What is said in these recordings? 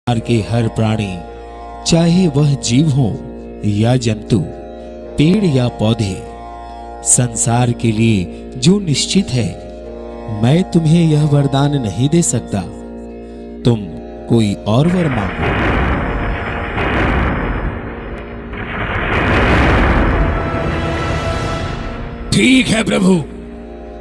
के हर प्राणी, चाहे वह जीव हो या जंतु, पेड़ या पौधे, संसार के लिए जो निश्चित है, मैं तुम्हें यह वरदान नहीं दे सकता। तुम कोई और वर मांगो। ठीक है प्रभु,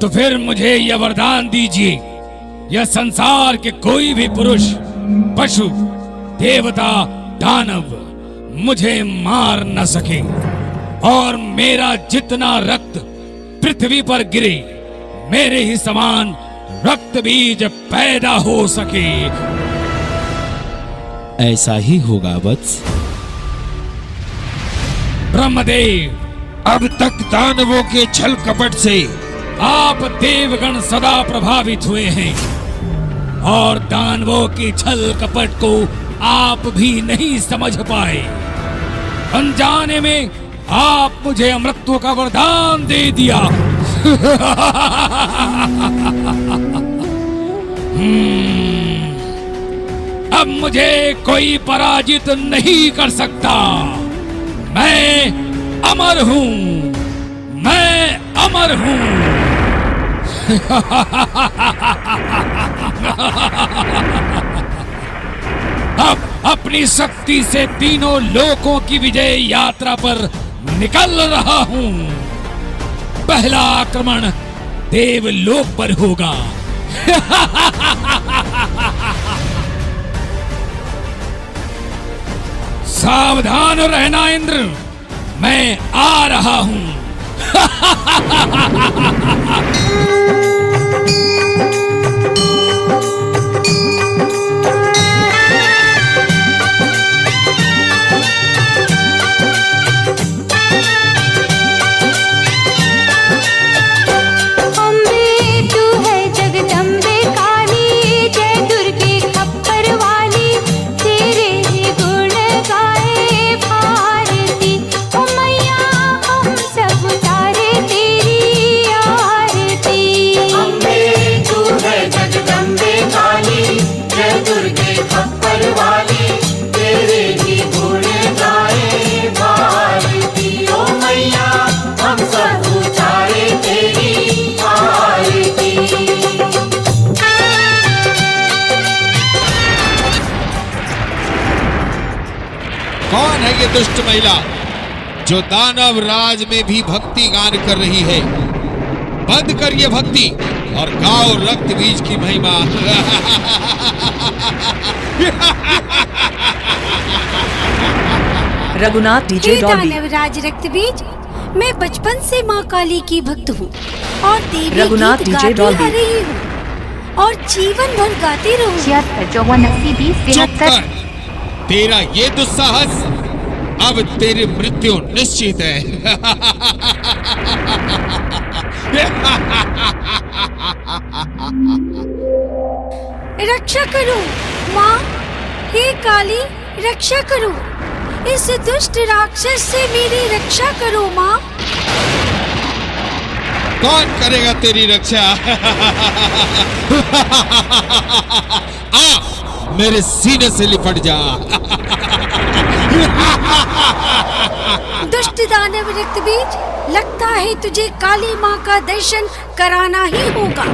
तो फिर मुझे यह वरदान दीजिए, यह संसार के कोई भी पुरुष, पशु, देवता, दानव मुझे मार न सके और मेरा जितना रक्त पृथ्वी पर गिरे, मेरे ही समान रक्त बीज पैदा हो सके। ऐसा ही होगा वत्स। ब्रह्मदेव, अब तक दानवों के छल कपट से आप देवगण सदा प्रभावित हुए हैं और दानवों की छल कपट को आप भी नहीं समझ पाए। अनजाने में आप मुझे अमृतत्व का वरदान दे दिया। अब मुझे कोई पराजित नहीं कर सकता। मैं अमर हूं, मैं अमर हूं। अब अपनी शक्ति से तीनों लोकों की विजय यात्रा पर निकल रहा हूं। पहला आक्रमण देवलोक पर होगा। सावधान रहना इंद्र, मैं आ रहा हूं। कौन है ये दुष्ट महिला जो दानव राज में भी भक्ति गान कर रही है? बंद कर ये भक्ति और गाओ रक्त बीज की महिमा। Raghunath DJ Dolby. दानवराज रक्त बीज, मैं बचपन से माँ काली की भक्त हूँ और देवी रघुनाथ गीत डीजे गाती आ डॉल्बी। रही हूँ और जीवन भर गाती रहूँ। चुप कर, तेरा ये दुस्साहस, अब तेरी मृत्यु निश्चित है। रक्षा करो माँ, हे काली रक्षा करो, इस दुष्ट राक्षस से मेरी रक्षा करो माँ। कौन करेगा तेरी रक्षा? आ, मेरे सीने से लिपट जा। दुष्ट दानव रक्त बीज, लगता है तुझे काली माँ का दर्शन कराना ही होगा।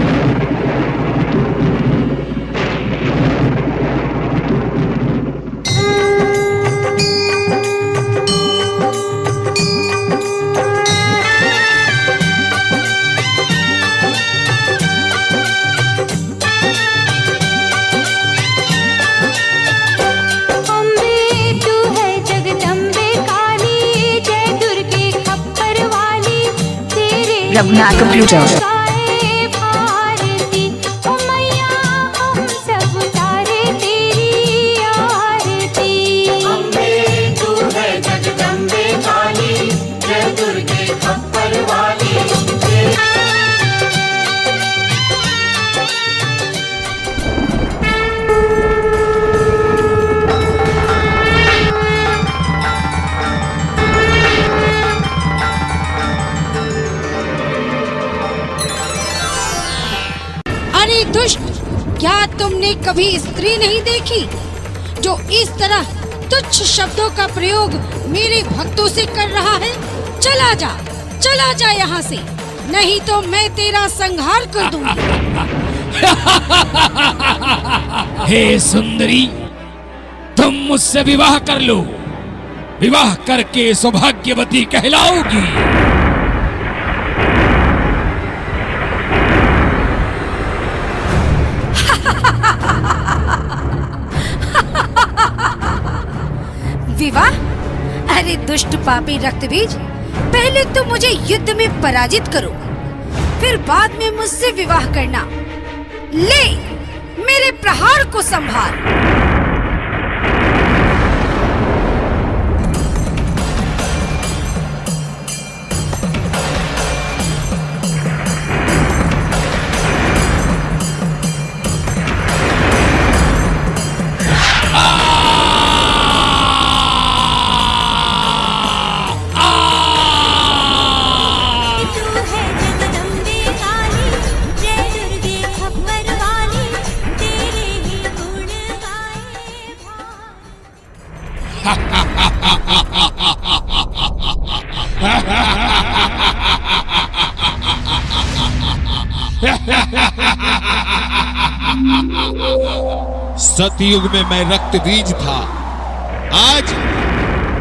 रघुनाथ कंप्यूटर। दुष्ट, क्या तुमने कभी स्त्री नहीं देखी? जो इस तरह तुच्छ शब्दों का प्रयोग मेरे भक्तों से कर रहा है? चला जा यहाँ से, नहीं तो मैं तेरा संहार कर दूंगी। हे सुंदरी, तुम मुझसे विवाह कर लो, विवाह करके सौभाग्यवती कहलाओगी। विवाह? अरे दुष्ट पापी रक्तबीज, पहले तो मुझे युद्ध में पराजित करो, फिर बाद में मुझसे विवाह करना। ले मेरे प्रहार को संभाल। सतयुग में मैं रक्त बीज था, आज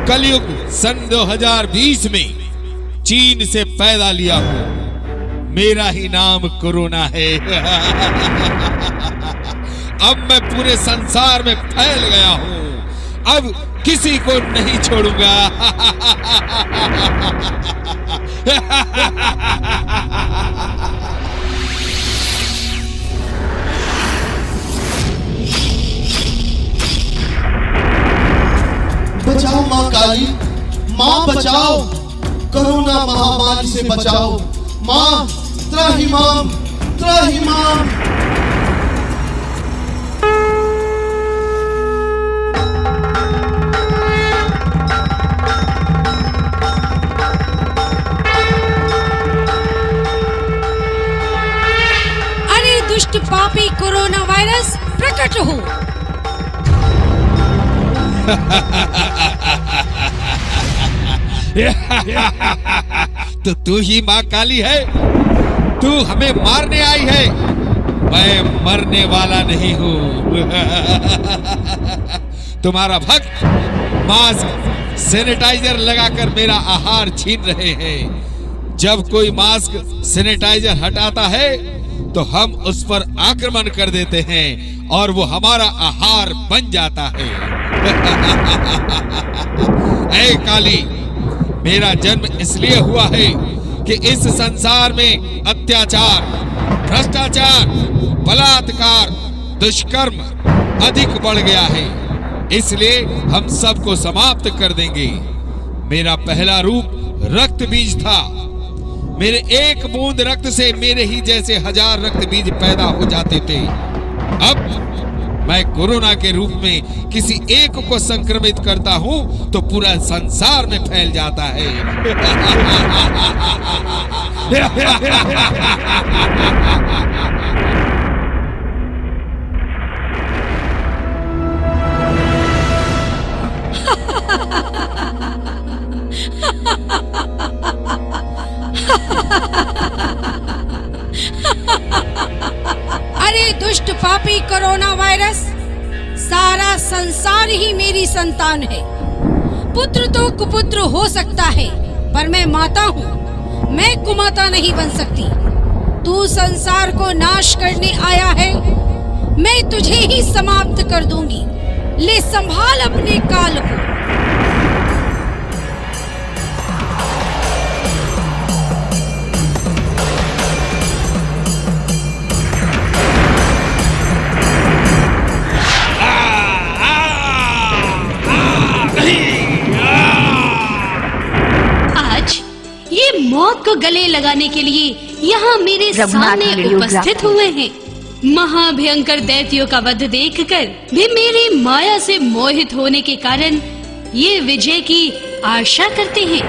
कलयुग सन 2020 में चीन से पैदा लिया हूं। मेरा ही नाम कोरोना है। अब मैं पूरे संसार में फैल गया हूं, अब किसी को नहीं छोड़ूंगा। बचाओ माँ काली, माँ बचाओ, कोरोना महामारी से बचाओ। माँ त्राहिमाम, त्राहिमाम। अरे दुष्ट पापी कोरोना वायरस, प्रकट हो। तो तू ही माँ काली है, तू हमें मारने आई है। मैं मरने वाला नहीं हूँ। तुम्हारा भक्त मास्क सैनिटाइजर लगाकर मेरा आहार छीन रहे हैं। जब कोई मास्क सैनिटाइजर हटाता है तो हम उस पर आक्रमण कर देते हैं और वो हमारा आहार बन जाता है। ऐ काली, मेरा जन्म इसलिए हुआ है कि इस संसार में अत्याचार, भ्रष्टाचार, बलात्कार, दुष्कर्म अधिक बढ़ गया है। इसलिए हम सबको समाप्त कर देंगे। मेरा पहला रूप रक्त बीज था। मेरे एक बूंद रक्त से मेरे ही जैसे 1000 रक्त बीज पैदा हो जाते थे। अब मैं कोरोना के रूप में किसी एक को संक्रमित करता हूं तो पूरा संसार में फैल जाता है। अरे दुष्ट पापी कोरोना वायरस, सारा संसार ही मेरी संतान है। पुत्र तो कुपुत्र हो सकता है, पर मैं माता हूँ, मैं कुमाता नहीं बन सकती। तू संसार को नाश करने आया है, मैं तुझे ही समाप्त कर दूंगी। ले संभाल अपने काल को। मौत को गले लगाने के लिए यहाँ मेरे सामने उपस्थित हुए हैं। महाभयंकर दैत्यों का वध देखकर भी मेरी माया से मोहित होने के कारण ये विजय की आशा करते हैं।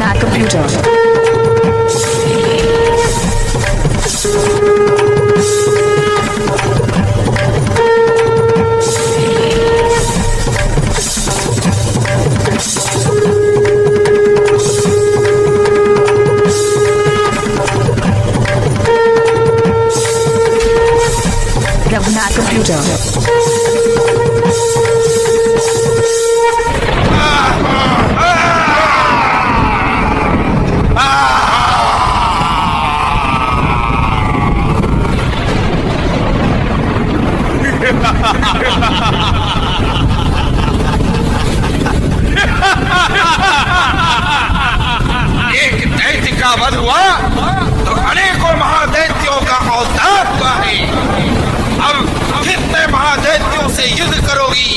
Raghunath Computer. Raghunath Computer. एक दैत्य का वध हुआ तो अनेकों महादैत्यों का अवतार हुआ है। अब कितने महादैत्यों से युद्ध करोगी?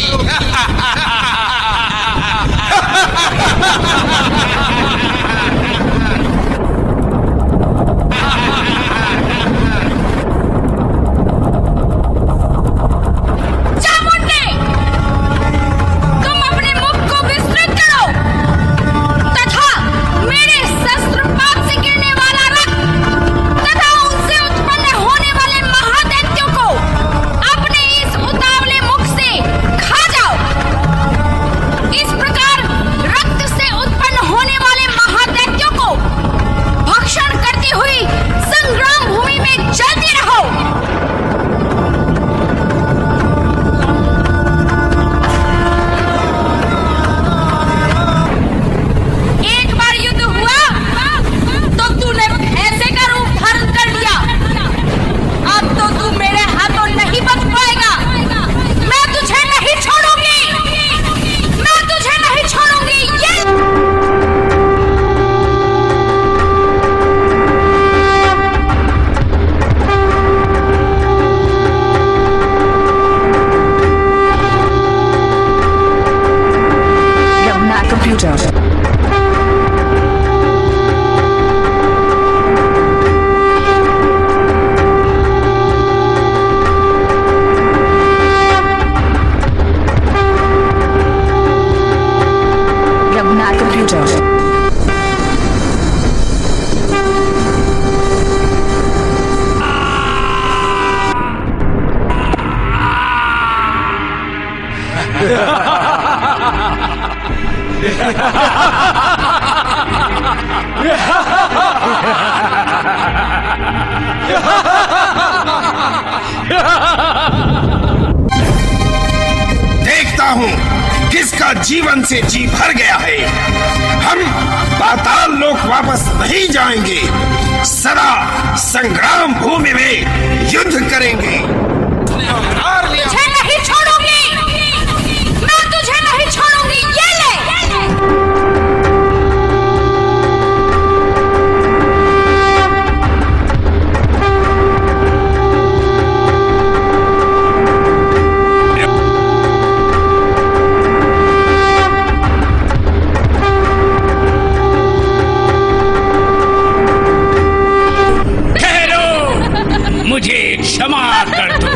देखता हूँ किसका जीवन से जी भर गया है। हम पाताल लोक वापस नहीं जाएंगे, सदा संग्राम भूमि में युद्ध करेंगे। तुझे नहीं छोड़ूंगी, मैं तुझे नहीं छोड़ूंगी। ये ले। मुझे क्षमा कर दो,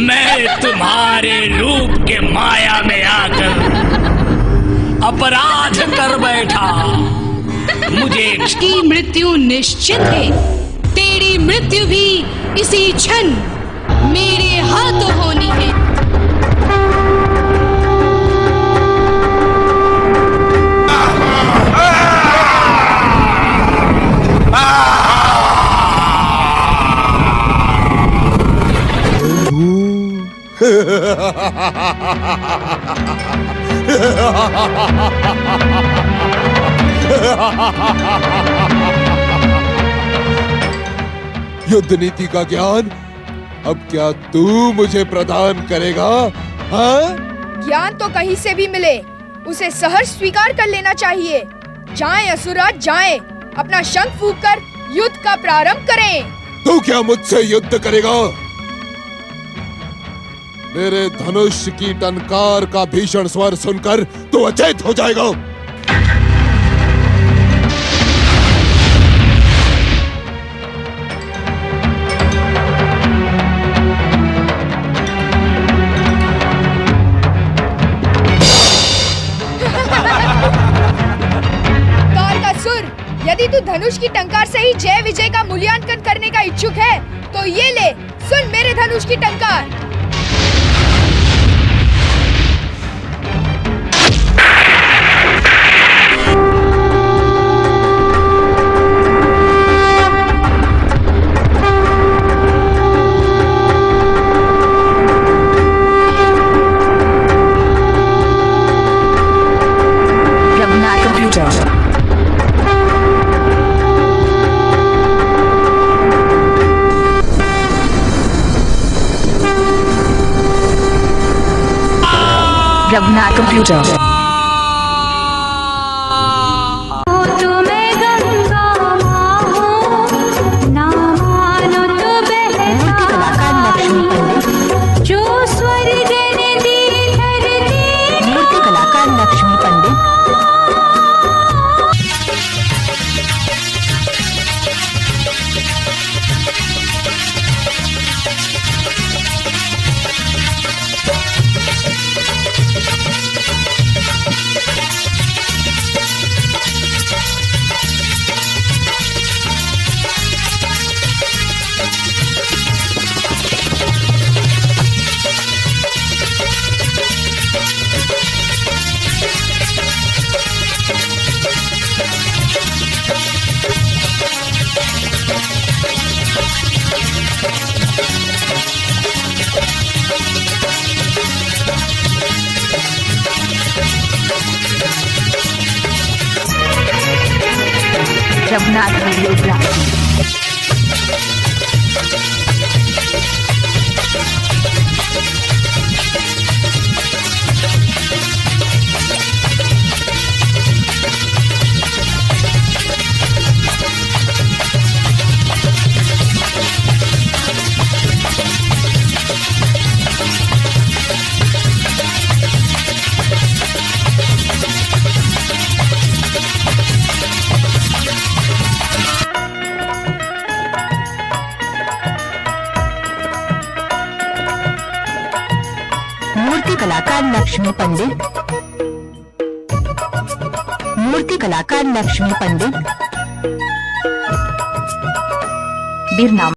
मैं तुम्हारे रूप के माया में आकर अपराध कर बैठा। मुझे की मृत्यु निश्चित है। तेरी मृत्यु भी इसी क्षण मेरे हाथों होनी है। युद्ध नीति का ज्ञान अब क्या तू मुझे प्रदान करेगा? हाँ? ज्ञान तो कहीं से भी मिले उसे सहर्ष स्वीकार कर लेना चाहिए। जाएं असुरराज जाएं, अपना शंख फूंककर युद्ध का प्रारंभ करें। तू क्या मुझसे युद्ध करेगा? मेरे धनुष की टंकार का भीषण स्वर सुनकर तू अचेत हो जाएगा। तू धनुष की टंकार से ही जय विजय का मूल्यांकन करने का इच्छुक है तो ये ले, सुन मेरे धनुष की टंकार। रघुनाथ कंप्यूटर। रघुनाथ वीडियोग्राफी। मूर्ति कलाकार लक्ष्मी पंडित। मूर्ति कलाकार लक्ष्मी पंडित। बिरनाम।